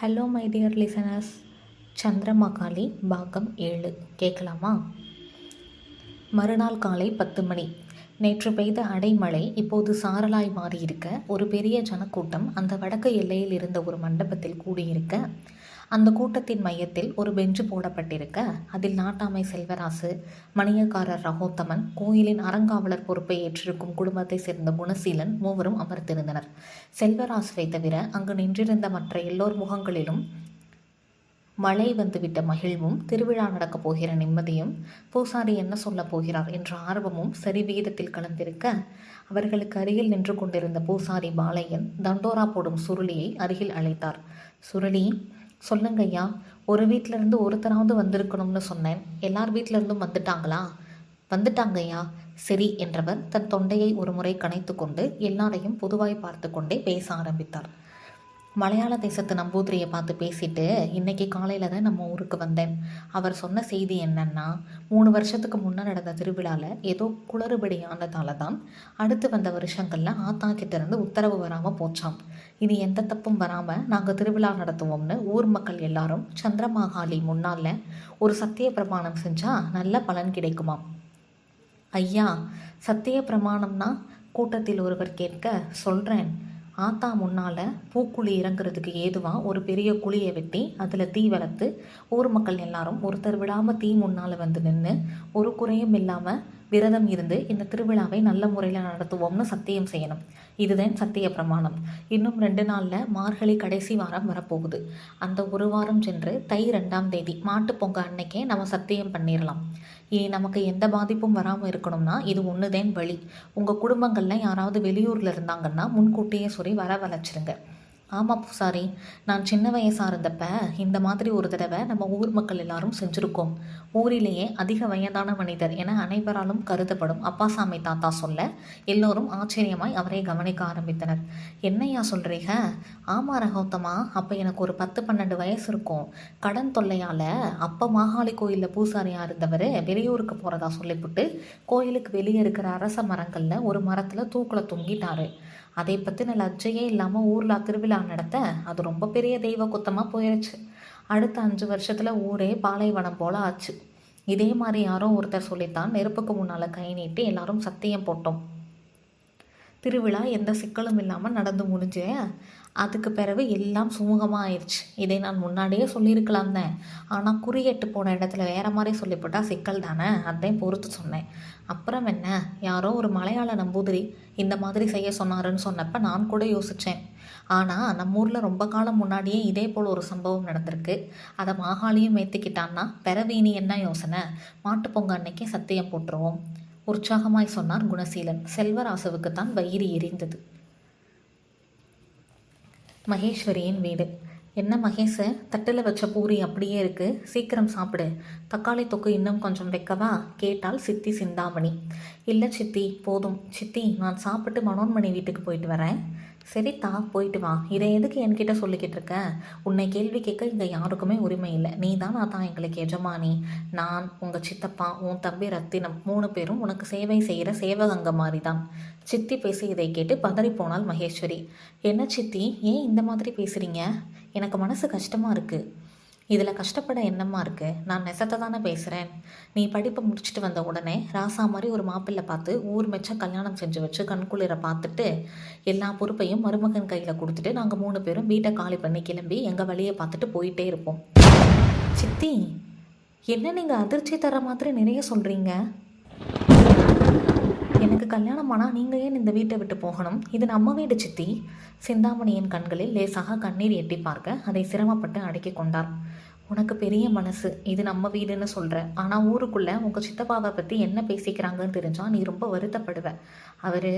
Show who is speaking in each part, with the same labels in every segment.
Speaker 1: Hello my dear listeners, சந்திரமகாளி பாகம் 7 கேட்கலாமா? மறுநாள் காலை 10 மணி. நேற்று பெய்த அடைமழை இப்போது சாரலாய் மாறியிருக்க ஒரு பெரிய ஜனக்கூட்டம் அந்த வடக்கு எல்லையில் இருந்த ஒரு மண்டபத்தில் கூடியிருக்க, அந்த கூட்டத்தின் மையத்தில் ஒரு பெஞ்சு போடப்பட்டிருக்க, அதில் நாட்டாமை செல்வராசு, மணியக்காரர் ரகோத்தமன், கோயிலின் அறங்காவலர் பொறுப்பை ஏற்றிருக்கும் குடும்பத்தை சேர்ந்த குணசீலன் மூவரும் அமர்ந்திருந்தனர். செல்வராசுவை தவிர அங்கு நின்றிருந்த மற்ற எல்லோர் முகங்களிலும் மழை வந்துவிட்ட மகிழ்வும், திருவிழா நடக்கப் போகிற நிம்மதியும், பூசாரி என்ன சொல்லப் போகிறார் என்ற ஆர்வமும் சரிவிகிதத்தில் கலந்திருக்க, அவர்களுக்கு அருகில் நின்று கொண்டிருந்த பூசாரி பாலையன் தண்டோரா போடும் சுருளியை அருகில் அழைத்தார். சுருளி, சொல்லுங்க ஐயா, ஒரு வீட்டிலேருந்து ஒருத்தராவது வந்திருக்கணும்னு சொன்னேன். எல்லார் வீட்டிலேருந்தும் வந்துட்டாங்களா? வந்துட்டாங்க ஐயா. சரி என்றவர் தன் தொண்டையை ஒரு முறை கனைத்து கொண்டு எல்லாரையும் பொதுவாய் பார்த்து கொண்டே பேச ஆரம்பித்தார். மலையாள தேசத்து நம்பூதிரியை பார்த்து பேசிட்டு இன்னைக்கு காலையில் தான் நம்ம ஊருக்கு வந்தேன். அவர் சொன்ன செய்தி என்னன்னா, 3 வருஷத்துக்கு முன்னே நடந்த திருவிழாவில் ஏதோ குளறுபடி ஆனதால தான் அடுத்து வந்த வருஷங்களில் ஆத்தா கிட்டேருந்து உத்தரவு வராமல் போச்சாம். இனி எந்த தப்பும் வராமல் நாங்கள் திருவிழா நடத்துவோம்னு ஊர் மக்கள் எல்லாரும் சந்திரமகாளி முன்னால் ஒரு சத்திய பிரமாணம் செஞ்சால் நல்ல பலன் கிடைக்குமாம். ஐயா, சத்திய பிரமாணம்னா? கூட்டத்தில் ஒருவர் கேட்க, சொல்கிறேன். ஆத்தா முன்னால் பூக்குழி இறங்குறதுக்கு ஏதுவாக ஒரு பெரிய குழியை வெட்டி அதில் தீ வளர்த்து ஊர் மக்கள் எல்லாரும் ஒருத்தர் விடாமல் தீ முன்னால் வந்து நின்று ஒரு குறையும் இல்லாமல் விரதம் இருந்து இந்த திருவிழாவை நல்ல முறையில் நடத்துவோம்னு சத்தியம் செய்யணும். இதுதான் சத்திய பிரமாணம். இன்னும் 2 நாளில் மார்கழி கடைசி வாரம் வரப்போகுது. அந்த ஒரு வாரம் சென்று தை 2ஆம் தேதி மாட்டுப்பொங்க அன்னைக்கே நம்ம சத்தியம் பண்ணிடலாம். இனி நமக்கு எந்த பாதிப்பும் வராமல் இருக்கணும்னா இது ஒன்றுதான் வழி. உங்கள் குடும்பங்களில் யாராவது வெளியூரில் இருந்தாங்கன்னா முன்கூட்டியே சொல்லி வரவழைச்சிருங்க. ஆமாம் பூசாரி, நான் சின்ன வயசாக இருந்தப்ப இந்த மாதிரி ஒரு தடவை நம்ம ஊர் மக்கள் எல்லாரும் செஞ்சுருக்கோம். ஊரிலேயே அதிக வயதான மனிதர் என அனைவராலும் கருதப்படும் அப்பாசாமி தாத்தா சொல்ல எல்லோரும் ஆச்சரியமாய் அவரை கவனிக்க ஆரம்பித்தனர். என்னையா சொல்கிறீங்க? ஆமா ரகோத்தமா, அப்போ எனக்கு ஒரு 10-12 வயசு இருக்கும். கடன் தொல்லையால் அப்போ மாகாளி கோயிலில் பூசாரியாக இருந்தவர் வெளியூருக்கு போகிறதா சொல்லிவிட்டு கோயிலுக்கு வெளியே இருக்கிற அரச மரங்களில் ஒரு மரத்தில் தூக்கில் தொங்கிட்டாரு. அதை பற்றின லஜ்ஜையே இல்லாமல் ஊரில் திருவிழா நடத்த அது ரொம்ப பெரிய தெய்வ குத்தமாக போயிடுச்சு. அடுத்த 5 வருஷத்தில் ஊரே பாலைவனம் போல் ஆச்சு. இதே மாதிரி யாரோ ஒருத்தர் சொல்லித்தான் நெருப்புக்கு முன்னால் கை நீட்டி எல்லாரும் சத்தியம் போட்டோம். திருவிழா எந்த சிக்கலும் இல்லாமல் நடந்து முடிஞ்சு அதுக்கு பிறகு எல்லாம் சுமூகமாக ஆயிடுச்சு. இதை நான் முன்னாடியே சொல்லியிருக்கலாம் தான். ஆனால் குறியேட்டு போன இடத்துல வேறு மாதிரி சொல்லிவிட்டால் சிக்கல் தானே, அதையும் பொறுத்து சொன்னேன். அப்புறம் என்ன, யாரோ ஒரு மலையாள நம்பூதிரி இந்த மாதிரி செய்ய சொன்னாருன்னு சொன்னப்போ நான் கூட யோசித்தேன். ஆனால் நம்ம ஊரில் ரொம்ப காலம் முன்னாடியே இதே போல் ஒரு சம்பவம் நடந்திருக்கு. அதை மாகாளியும் ஏற்றுக்கிட்டான்னா பிறவீனி என்ன யோசனை? மாட்டுப்பொங்க அன்னைக்கே சத்தியம் போட்டுருவோம், உற்சாகமாய் சொன்னார் குணசீலன். செல்வராசுவுக்குத்தான் வயிறு எரிந்தது. மகேஸ்வரியின் வீடு. என்ன மகேஷ, தட்டில் வச்ச பூரி அப்படியே இருக்கு, சீக்கிரம் சாப்பிடு. தக்காளி தொக்கு இன்னும் கொஞ்சம் வைக்கவா கேட்டால் சித்தி சிந்தாமணி. இல்லை சித்தி, போதும் சித்தி, நான் சாப்பிட்டு மனோன்மணி வீட்டுக்கு போயிட்டு வரேன். சரித்தா, போயிட்டு வா. இதை எதுக்கு என்கிட்ட சொல்லிக்கிட்டு இருக்க? உன்னை கேள்வி கேட்க இங்கே யாருக்குமே உரிமை இல்லை. நீ தான் அதான் எங்களுக்கு எஜமானி. நான், உங்கள் சித்தப்பா, உன் தம்பி ரத்தினம் 3 பேரும் உனக்கு சேவை செய்கிற சேவகங்க மாதிரி தான். சித்தி பேசி இதை கேட்டு பதறிப்போனாள் மகேஸ்வரி. என்ன சித்தி, ஏன் இந்த மாதிரி பேசுகிறீங்க? எனக்கு மனசு கஷ்டமாக இருக்குது. இதில் கஷ்டப்பட என்னம்மா இருக்குது? நான் நெசத்தை தானே பேசுகிறேன். நீ படிப்பை முடிச்சுட்டு வந்த உடனே ராசா மாதிரி ஒரு மாப்பிள்ளை பார்த்து ஊர் மெச்ச கல்யாணம் செஞ்சு வச்சு கண்குளிரை பார்த்துட்டு எல்லா பொறுப்பையும் மருமகன் கையில் கொடுத்துட்டு நாங்கள் 3 பேரும் வீட்டை காலி பண்ணி கிளம்பி எங்கள் வழியை பார்த்துட்டு போயிட்டே இருப்போம். சித்தி, என்ன நீங்கள் அதிர்ச்சி தர மாதிரி நிறைய சொல்கிறீங்க? எனக்கு கல்யாணம் ஆனால் நீங்கள் ஏன் இந்த வீட்டை விட்டு போகணும்? இது நம்ம வீடு சித்தி. சிந்தாமணியின் கண்களில் லேசாக கண்ணீர் எட்டி பார்க்க அதை சிரமப்பட்டு அடக்கி கொண்டார். உனக்கு பெரிய மனசு, இது நம்ம வீடுன்னு சொல்கிற. ஆனால் ஊருக்குள்ளே உங்கள் சித்தப்பாவை பற்றி என்ன பேசிக்கிறாங்கன்னு தெரிஞ்சால் நீ ரொம்ப வருத்தப்படுவ. அவர்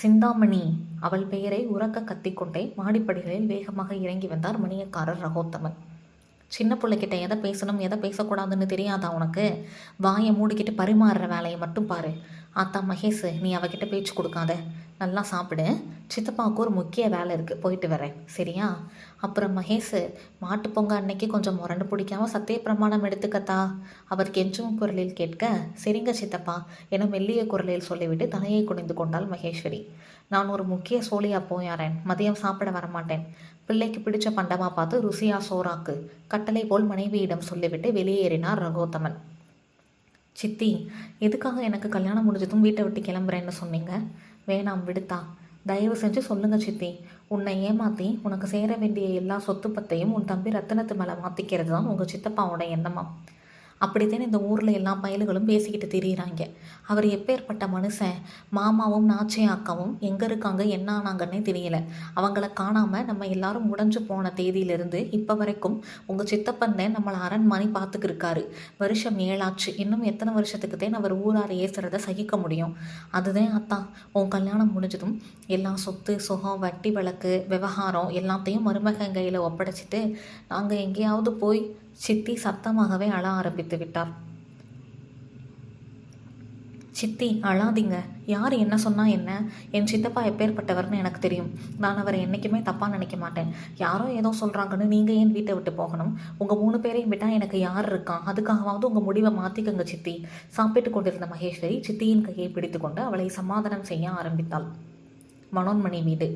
Speaker 1: சிந்தாமணி. அவள் பெயரை உறக்க கத்திக்கொண்டே மாடிப்படிகளில் வேகமாக இறங்கி வந்தார் மணியக்காரர் ரகோத்தமன். சின்ன பிள்ளைகிட்ட எதை பேசணும் எதை பேசக்கூடாதுன்னு தெரியாதா உனக்கு? வாயை மூடிக்கிட்டு பரிமாறுற வேலையை மட்டும் பாரு. ஆத்தா மகேஷ், நீ அவகிட்ட பேச்சு கொடுக்காத. நல்லா சாப்பிடு. சித்தப்பாவுக்கு ஒரு முக்கிய வேலை இருக்குது, போயிட்டு வரேன், சரியா? அப்புறம் மகேஷ், மாட்டுப்பொங்க அன்னைக்கு கொஞ்சம் முரண்டு பிடிக்காம சத்திய பிரமாணம் எடுத்துக்கத்தா, அவர் கெஞ்சும் குரலில் கேட்க, சரிங்க சித்தப்பா என மெல்லிய குரலில் சொல்லிவிட்டு தலையை குனிந்து கொண்டாள் மகேஸ்வரி. நான் ஒரு முக்கிய சோழியா போயாரேன், மதியம் சாப்பிட வரமாட்டேன். பிள்ளைக்கு பிடிச்ச பண்டமா பார்த்து ருசியா சோறாக்கு, கட்டளை போல் மனைவியிடம் சொல்லிவிட்டு வெளியேறினார் ரகோத்தமன். சித்தி, எதுக்காக எனக்கு கல்யாணம் முடிஞ்சதும் வீட்டை விட்டு கிளம்புறேன்னு சொன்னீங்க? வேணாம் விடுத்தா, தயவு செஞ்சு சொல்லுங்க சித்தி. உன்னை ஏமாற்றி உனக்கு சேர வேண்டிய எல்லா சொத்து பத்தையும் உன் தம்பி ரத்தினத்து மேலே மாற்றிக்கிறது தான் உங்கள் சித்தப்பாவோட எண்ணமா? அப்படித்தான் இந்த ஊரில் எல்லா பயல்களும் பேசிக்கிட்டு திரியிறாங்க. அவர் எப்பேற்பட்ட மனுஷன், மாமாவும் நாச்சியாக்காவும் எங்கே இருக்காங்க என்ன ஆனாங்கன்னே தெரியல. அவங்கள காணாமல் நம்ம எல்லாரும் உடைஞ்சு போன தேதியிலிருந்து இப்போ வரைக்கும் உங்கள் சித்தப்பன் தான் நம்மளை அரண்மனை பார்த்துக்கிருக்காரு. வருஷம் 7 ஆச்சு. இன்னும் எத்தனை வருஷத்துக்கு தான் அவர் ஊரார் ஏசுறதை சகிக்க முடியும்? அதுதான் அத்தான், உன் கல்யாணம் முடிஞ்சதும் எல்லா சொத்து சுகம் வட்டி வழக்கு விவகாரம் எல்லாத்தையும் மருமகன் கையில் ஒப்படைச்சிட்டு நாங்கள் எங்கேயாவது போய். சித்தி சத்தமாகவே அழ ஆரம்பித்து விட்டார். சித்தி அழாதீங்க. யார் என்ன சொன்னா என்ன? என் சித்தப்பா எப்பேற்பட்டவர்னு எனக்கு தெரியும். நான் அவரை என்றைக்குமே தப்பாக நினைக்க மாட்டேன். யாரோ ஏதோ சொல்கிறாங்கன்னு நீங்கள் ஏன் வீட்டை விட்டு போகணும்? உங்கள் 3 பேரையும் விட்டால் எனக்கு யார் இருக்கான்? அதுக்காகவாவது உங்கள் முடிவை மாற்றிக்கங்க சித்தி. சாப்பிட்டு கொண்டிருந்த மகேஸ்வரி சித்தியின் கையை பிடித்து கொண்டு அவளை சமாதானம் செய்ய ஆரம்பித்தாள். மனோன்மணி வீடு.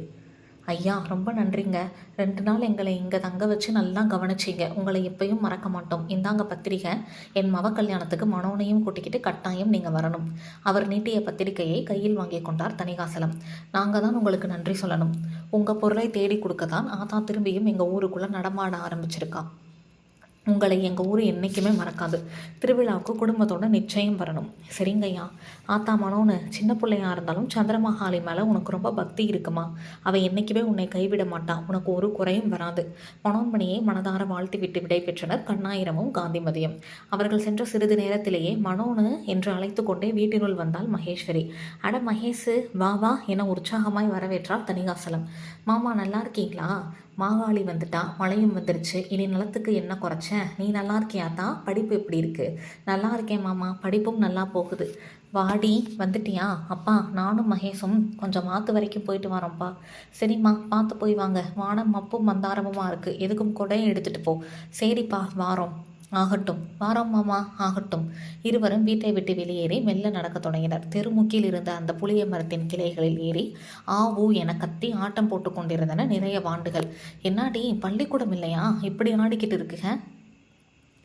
Speaker 1: ஐயா, ரொம்ப நன்றிங்க. 2 நாள் எங்களை இங்கே தங்க வச்சு நல்லா கவனிச்சிங்க. உங்களை எப்பயும் மறக்க மாட்டோம். இந்தாங்க பத்திரிகை. என் மவ கல்யாணத்துக்கு மனோனையும் கூட்டிக்கிட்டு கட்டாயம் நீங்கள் வரணும். அவர் நீட்டிய பத்திரிகையை கையில் வாங்கி கொண்டார் தணிகாசலம். நாங்கள் தான் உங்களுக்கு நன்றி சொல்லணும். உங்கள் பொருளை தேடி கொடுக்க தான் ஆத்தா திரும்பியும் எங்கள் ஊருக்குள்ளே நடமாட ஆரம்பிச்சிருக்கா. உங்களை எங்கள் ஊர் என்றைக்குமே மறக்காது. திருவிழாவுக்கு குடும்பத்தோடு நிச்சயம் வரணும். சரிங்கய்யா. ஆத்தா மனோன்னு சின்ன பிள்ளையாக இருந்தாலும் சந்திரமகாளி மேலே உனக்கு ரொம்ப பக்தி இருக்குமா? அவள் என்றைக்குமே உன்னை கைவிட மாட்டான். உனக்கு ஒரு குறையும் வராது. மனோன்மணியை மனதார வாழ்த்தி விட்டு விடை பெற்றனர் கண்ணாயிரமும் காந்திமதியும். அவர்கள் சென்ற சிறிது நேரத்திலேயே மனோனு என்று அழைத்து கொண்டே வீட்டினுள் வந்தாள் மகேஸ்வரி. அட மகேஷு, வா வா என உற்சாகமாய் வரவேற்றார் தணிகாசலம். மாமா நல்லா இருக்கீங்களா? மாகாளி வந்துட்டா, மழையும் வந்துருச்சு, இனி நிலத்துக்கு என்ன குறைச்ச? நீ நல்லா இருக்கியாத்தா? படிப்பு எப்படி இருக்கு? நல்லா இருக்கேன் மாமா, படிப்பும் நல்லா போகுது. வாடி, வந்துட்டியா? அப்பா நானும் மகேஷும் கொஞ்சம் மாற்று வரைக்கும் போயிட்டு வரோம்ப்பா. சரிம்மா, பார்த்து போய் வாங்க. வானம் மப்பும் மந்தாரமுமா இருக்குது, எதுக்கும் கொடையும் எடுத்துகிட்டு போ. சரிப்பா வாரோம். ஆகட்டும். வாரம் மாமா, ஆகட்டும். இருவரும் வீட்டை விட்டு வெளியேறி மெல்ல நடக்கத் தொடங்கினர். தெருமுக்கில் இருந்த அந்த புளிய மரத்தின் கிளைகளில் ஏறி ஊ என கத்தி ஆட்டம் போட்டு கொண்டிருந்தன நிறைய வாண்டுகள். என்னாடி, பள்ளிக்கூடம் இல்லையா இப்படி ஆடிக்கிட்டு இருக்குங்க?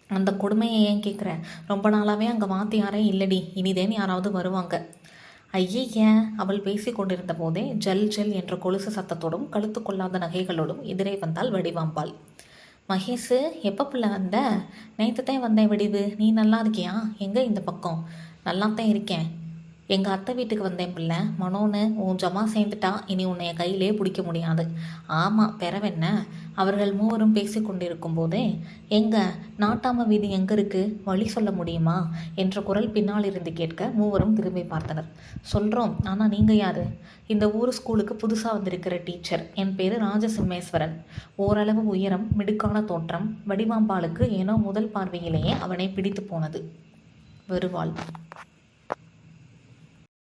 Speaker 1: அந்த கொடுமையை ஏன் கேட்குற? ரொம்ப நாளாகவே அங்கே வாத்தியாரே இல்லடி, இனிதேன் யாராவது வருவாங்க. ஐயே, அவள் பேசி கொண்டிருந்த போதே ஜல் ஜல் என்ற கொலுசு சத்தத்தோடும் கழுத்து கொள்ளாத நகைகளோடும் எதிரே வந்தால் வடிவாம்பாள். மகேஷு, எப்போ பிள்ளை வந்த? நேற்று தான் வந்தேன் வடிவு. நீ நல்லா இருக்கியா? எங்கே இந்த பக்கம்? நல்லாத்தான் இருக்கேன். எங்கள் அத்தை வீட்டுக்கு வந்தேன் பிள்ளை. மனோன்னு உன் ஜமா சேர்ந்துட்டா, இனி உன்னைய கையிலே பிடிக்க முடியாது. ஆமாம், பெறவென்ன? அவர்கள் மூவரும் பேசி கொண்டிருக்கும் போதே, எங்க நாட்டாம வீடு எங்கே இருக்குது, வழி சொல்ல முடியுமா என்ற குரல் பின்னால் இருந்து கேட்க மூவரும் திரும்பி பார்த்தனர். சொல்கிறோம், ஆனால் நீங்கள் யார்? இந்த ஊர் ஸ்கூலுக்கு புதுசாக வந்திருக்கிற டீச்சர். என் பேர் ராஜசிம்மேஸ்வரன். ஓரளவு உயரம், மிடுக்கான தோற்றம். வடிவாம்பாளுக்கு ஏனோ முதல் பார்வையிலேயே அவனை பிடித்து போனது. வருவாள்.